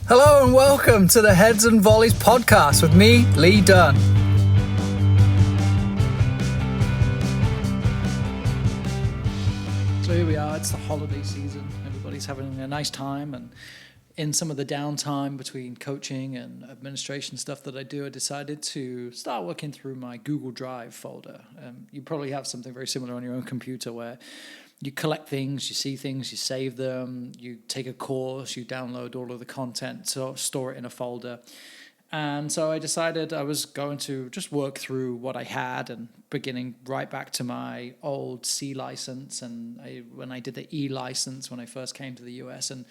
Hello and welcome to the Heads and Volleys podcast with me, Lee Dunn. So here we are, it's the holiday season. Everybody's having a nice time, and in some of the downtime between coaching and administration stuff that I do, I decided to start working through my Google Drive folder. You probably have something very similar on your own computer where you collect things, you see things, you save them, you take a course, you download all of the content, so store it in a folder. And so I decided I was going to just work through what I had, and beginning right back to my old C license and when I did the E license when I first came to the US. And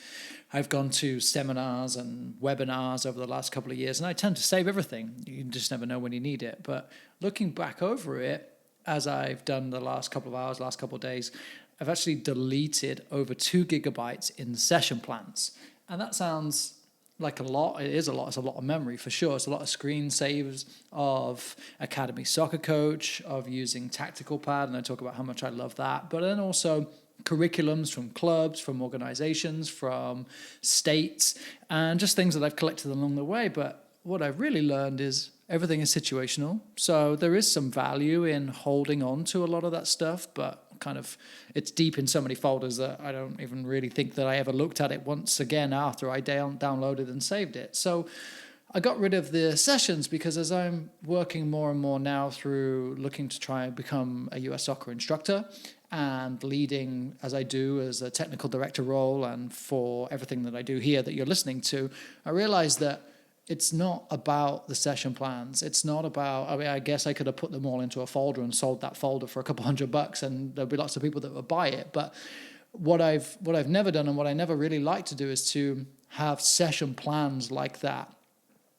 I've gone to seminars and webinars over the last couple of years, and I tend to save everything. You just never know when you need it. But looking back over it, as I've done the last couple of hours, last couple of days, I've actually deleted over 2 gigabytes in session plans. And that sounds like a lot. It is a lot. It's a lot of memory for sure. It's a lot of screen saves of Academy Soccer Coach, of using Tactical Pad, and I talk about how much I love that. But then also curriculums from clubs, from organizations, from states, and just things that I've collected along the way. But what I've really learned is everything is situational. So there is some value in holding on to a lot of that stuff, but kind of it's deep in so many folders that I don't even really think that I ever looked at it once again after I downloaded and saved it. So I got rid of the sessions because as I'm working more and more now through looking to try and become a US soccer instructor and leading as I do as a technical director role, and for everything that I do here that you're listening to, I realized that it's not about the session plans. It's not about, I guess I could have put them all into a folder and sold that folder for a couple $100 and there'll be lots of people that would buy it. But what I've never done, and what I never really like to do, is to have session plans like that.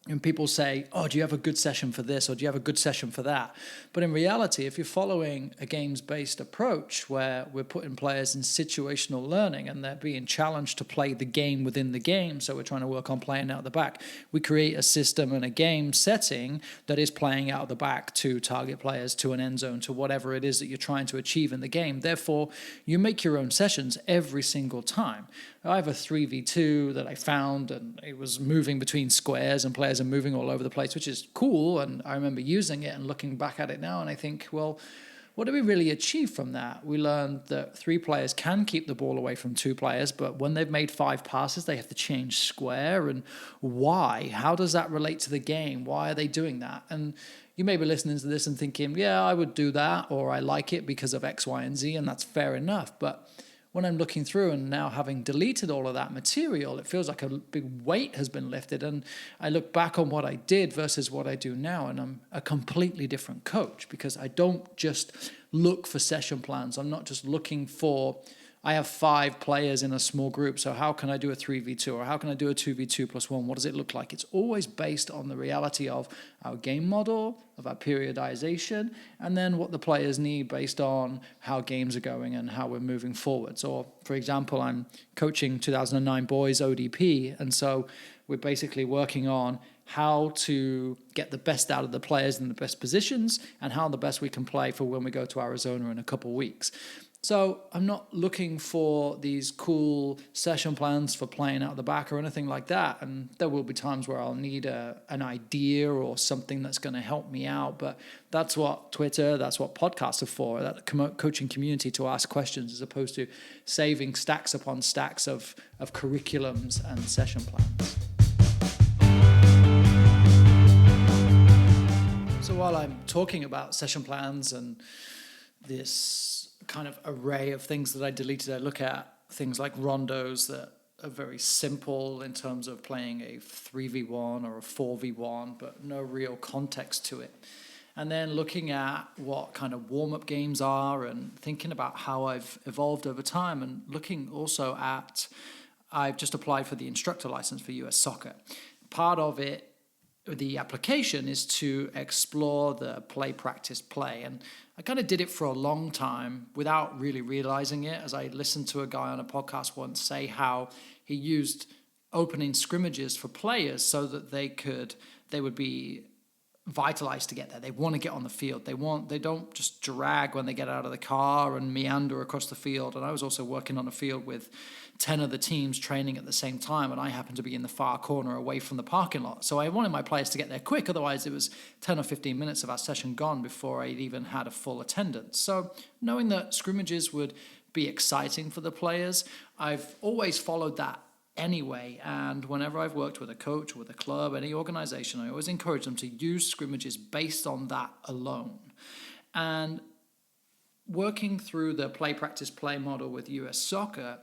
And people say, oh, do you have a good session for this? Or do you have a good session for that? But in reality, if you're following a games-based approach where we're putting players in situational learning and they're being challenged to play the game within the game, so we're trying to work on playing out the back, we create a system and a game setting that is playing out the back to target players, to an end zone, to whatever it is that you're trying to achieve in the game. Therefore, you make your own sessions every single time. I have a 3v2 that I found, and it was moving between squares and players are moving all over the place, which is cool. And I remember using it and looking back at it now, and I think, well, what did we really achieve from that? We learned that 3 players can keep the ball away from 2 players, but when they've made 5 passes, they have to change square. And why? How does that relate to the game? Why are they doing that? And you may be listening to this and thinking, yeah, I would do that, or I like it because of X, Y, and Z, and that's fair enough. But when I'm looking through and now having deleted all of that material, it feels like a big weight has been lifted. And I look back on what I did versus what I do now, and I'm a completely different coach because I don't just look for session plans. I'm not just looking for, I have 5 players in a small group, so how can I do a 3v2 or how can I do a 2v2 plus 1? What does it look like? It's always based on the reality of our game model, of our periodization, and then what the players need based on how games are going and how we're moving forward. So, for example, I'm coaching 2009 boys ODP, and so we're basically working on how to get the best out of the players in the best positions and how the best we can play for when we go to Arizona in a couple of weeks. So I'm not looking for these cool session plans for playing out the back or anything like that. And there will be times where I'll need an idea or something that's going to help me out. But that's what Twitter, that's what podcasts are for, that coaching community, to ask questions as opposed to saving stacks upon stacks of curriculums and session plans. So while I'm talking about session plans and this kind of array of things that I deleted, I look at things like rondos that are very simple in terms of playing a 3v1 or a 4v1, but no real context to it. And then looking at what kind of warm-up games are and thinking about how I've evolved over time, and looking also at, I've just applied for the instructor license for US soccer. Part of it, the application, is to explore the play, practice, play. And I kind of did it for a long time without really realizing it, as I listened to a guy on a podcast once say how he used opening scrimmages for players so that they would be vitalized to get there. They want to get on the field. They don't just drag when they get out of the car and meander across the field. And I was also working on a field with 10 of the teams training at the same time, and I happened to be in the far corner away from the parking lot. So I wanted my players to get there quick, otherwise it was 10 or 15 minutes of our session gone before I'd even had a full attendance. So knowing that scrimmages would be exciting for the players, I've always followed that anyway, and whenever I've worked with a coach, with a club, any organization, I always encourage them to use scrimmages based on that alone. And working through the play, practice, play model with US Soccer,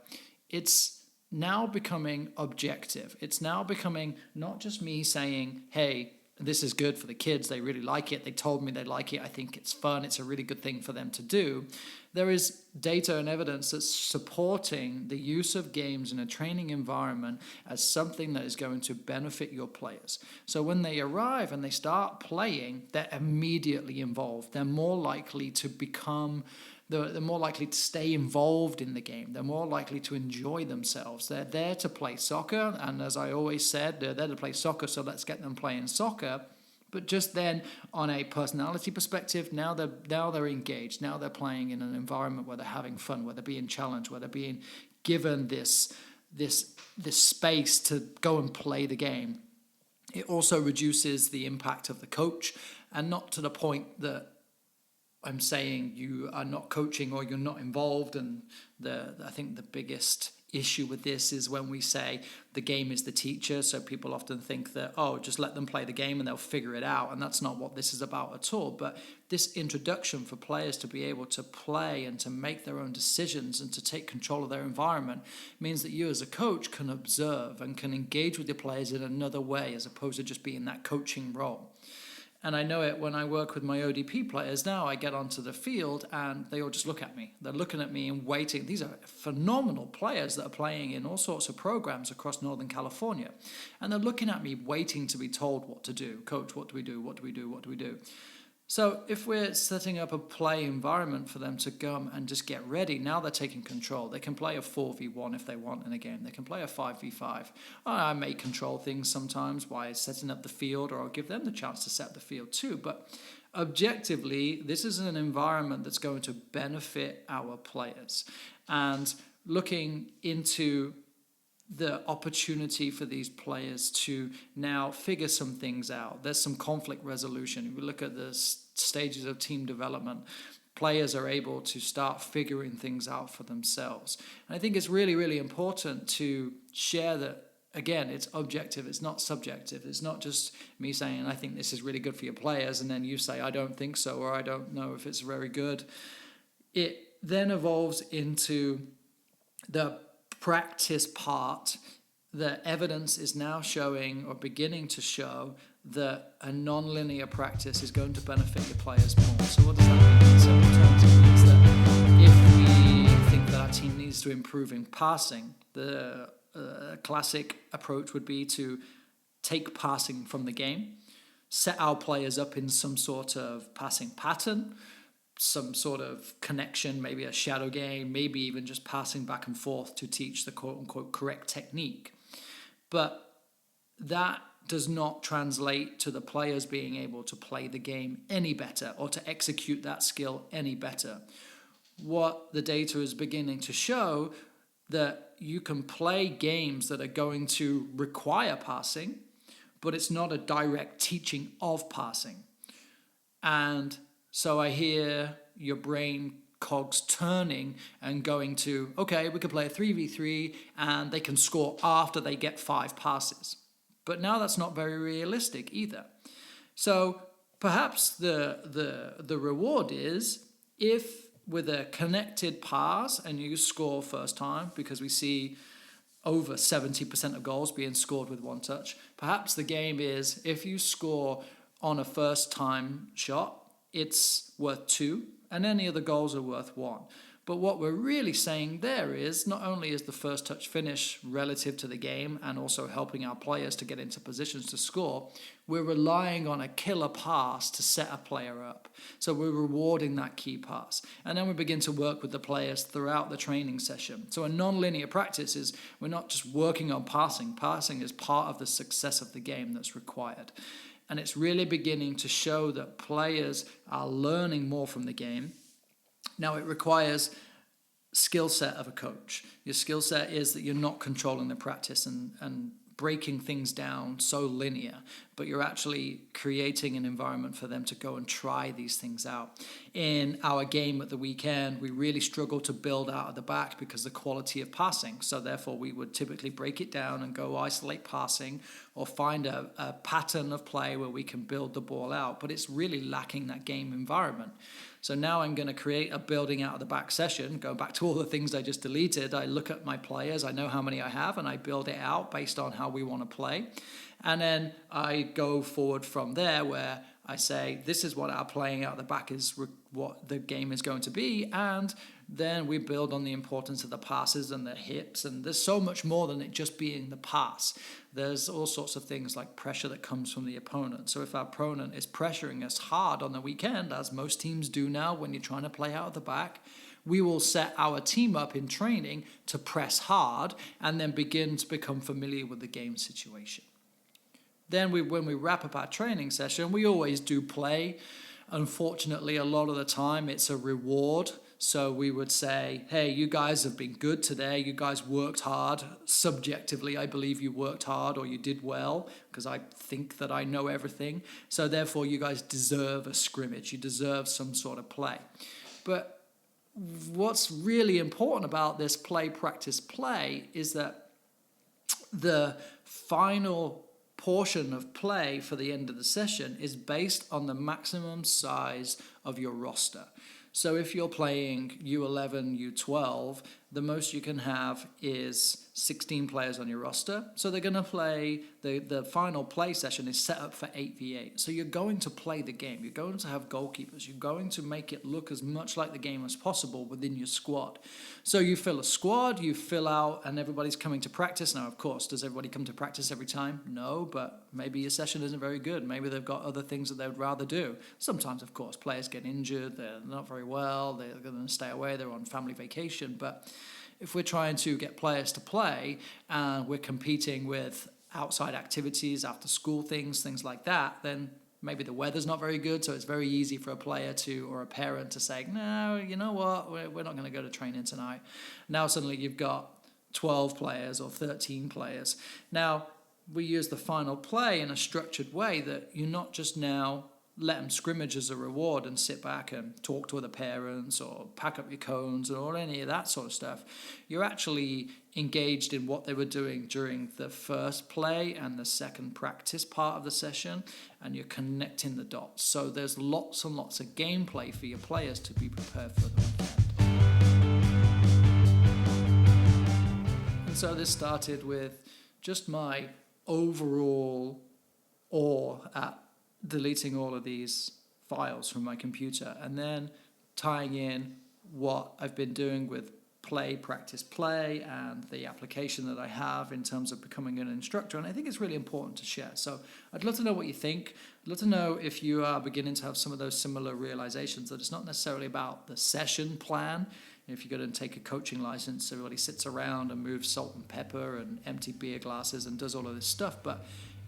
it's now becoming objective. It's now becoming not just me saying, hey, this is good for the kids, they really like it, they told me they like it, I think it's fun, it's a really good thing for them to do. There is data and evidence that's supporting the use of games in a training environment as something that is going to benefit your players. So when they arrive and they start playing, they're immediately involved. They're more likely to they're more likely to stay involved in the game. They're more likely to enjoy themselves. They're there to play soccer, and as I always said, they're there to play soccer, so let's get them playing soccer. But just then, on a personality perspective, now they're engaged. Now they're playing in an environment where they're having fun, where they're being challenged, where they're being given this space to go and play the game. It also reduces the impact of the coach, and not to the point that I'm saying you are not coaching or you're not involved. And I think the biggest issue with this is when we say the game is the teacher. So people often think that, oh, just let them play the game and they'll figure it out. And that's not what this is about at all. But this introduction for players to be able to play and to make their own decisions and to take control of their environment means that you as a coach can observe and can engage with your players in another way as opposed to just being that coaching role. And I know it when I work with my ODP players now. I get onto the field and they all just look at me. They're looking at me and waiting. These are phenomenal players that are playing in all sorts of programs across Northern California. And they're looking at me waiting to be told what to do. Coach, what do we do? What do we do? What do we do? So if we're setting up a play environment for them to come and just get ready, now they're taking control. They can play a 4v1 if they want in a game. They can play a 5v5. I may control things sometimes by setting up the field, or I'll give them the chance to set the field too. But objectively, this is an environment that's going to benefit our players. And looking into the opportunity for these players to now figure some things out. There's some conflict resolution. If we look at the stages of team development, players are able to start figuring things out for themselves. And I think it's really, really important to share that, again, it's objective, it's not subjective. It's not just me saying, I think this is really good for your players, and then you say, I don't think so, or I don't know if it's very good. It then evolves into the practice part. The evidence is now showing or beginning to show that a non-linear practice is going to benefit your players more. So what does that mean? In simple terms, it means that if we think that our team needs to improve in passing, the classic approach would be to take passing from the game, set our players up in some sort of passing pattern, some sort of connection, maybe a shadow game, maybe even just passing back and forth to teach the quote-unquote correct technique. But that does not translate to the players being able to play the game any better or to execute that skill any better. What the data is beginning to show, that you can play games that are going to require passing, but it's not a direct teaching of passing. And so I hear your brain cogs turning and going to, okay, we could play a 3v3 and they can score after they get 5 passes. But now that's not very realistic either. So perhaps the reward is if with a connected pass and you score first time, because we see over 70% of goals being scored with one touch, perhaps the game is if you score on a first time shot, it's worth 2, and any other goals are worth 1. But what we're really saying there is not only is the first touch finish relative to the game and also helping our players to get into positions to score, we're relying on a killer pass to set a player up. So we're rewarding that key pass. And then we begin to work with the players throughout the training session. So a non-linear practice is we're not just working on passing. Passing is part of the success of the game that's required. and it's really beginning to show that players are learning more from the game. Now, it requires skill set of a coach. Your skill set is that you're not controlling the practice and breaking things down so linear, but you're actually creating an environment for them to go and try these things out. In our game at the weekend, we really struggled to build out of the back because of the quality of passing. So therefore, we would typically break it down and go isolate passing or find a pattern of play where we can build the ball out, but it's really lacking that game environment. So now I'm going to create a building out of the back session, going back to all the things I just deleted. I look at my players, I know how many I have, and I build it out based on how we want to play. And then I go forward from there where I say, this is what our playing out of the back is, what the game is going to be. And then we build on the importance of the passes and the hips. And there's so much more than it just being the pass. There's all sorts of things like pressure that comes from the opponent. So if our opponent is pressuring us hard on the weekend, as most teams do now when you're trying to play out of the back, we will set our team up in training to press hard and then begin to become familiar with the game situation. Then when we wrap up our training session, we always do play. Unfortunately, a lot of the time it's a reward. So we would say, hey, you guys have been good today. You guys worked hard. Subjectively, I believe you worked hard or you did well because I think that I know everything. So therefore, you guys deserve a scrimmage. You deserve some sort of play. But what's really important about this play, practice, play is that the final portion of play for the end of the session is based on the maximum size of your roster. So if you're playing U11, U12, the most you can have is 16 players on your roster. So they're going to play, the final play session is set up for 8v8. So you're going to play the game. You're going to have goalkeepers. You're going to make it look as much like the game as possible within your squad. So you fill a squad, you fill out, and everybody's coming to practice. Now, of course, does everybody come to practice every time? No, but maybe your session isn't very good. Maybe they've got other things that they would rather do. Sometimes, of course, players get injured. They're not very well. They're going to stay away. They're on family vacation. But if we're trying to get players to play and we're competing with outside activities, after school things like that, then maybe the weather's not very good, so it's very easy for a player to, or a parent to say, no, you know what, we're not going to go to training tonight. Now suddenly you've got 12 players or 13 players. Now, we use the final play in a structured way that you're not just now let them scrimmage as a reward and sit back and talk to other parents or pack up your cones or any of that sort of stuff. You're actually engaged in what they were doing during the first play and the second practice part of the session, and you're connecting the dots. So there's lots and lots of gameplay for your players to be prepared for the weekend. And so this started with just my overall awe at deleting all of these files from my computer and then tying in what I've been doing with play, practice, play, and the application that I have in terms of becoming an instructor. And I think it's really important to share. So I'd love to know what you think. I'd love to know if you are beginning to have some of those similar realizations, that it's not necessarily about the session plan. If you go and take a coaching license, everybody sits around and moves salt and pepper and empty beer glasses and does all of this stuff. But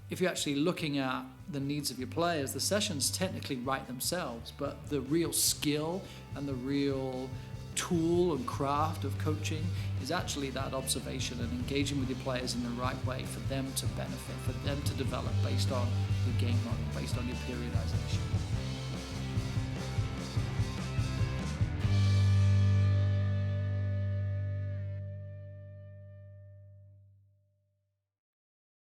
if you're actually looking at the needs of your players, the sessions technically write themselves, but the real skill and the real tool and craft of coaching is actually that observation and engaging with your players in the right way for them to benefit, for them to develop based on your game model, based on your periodization.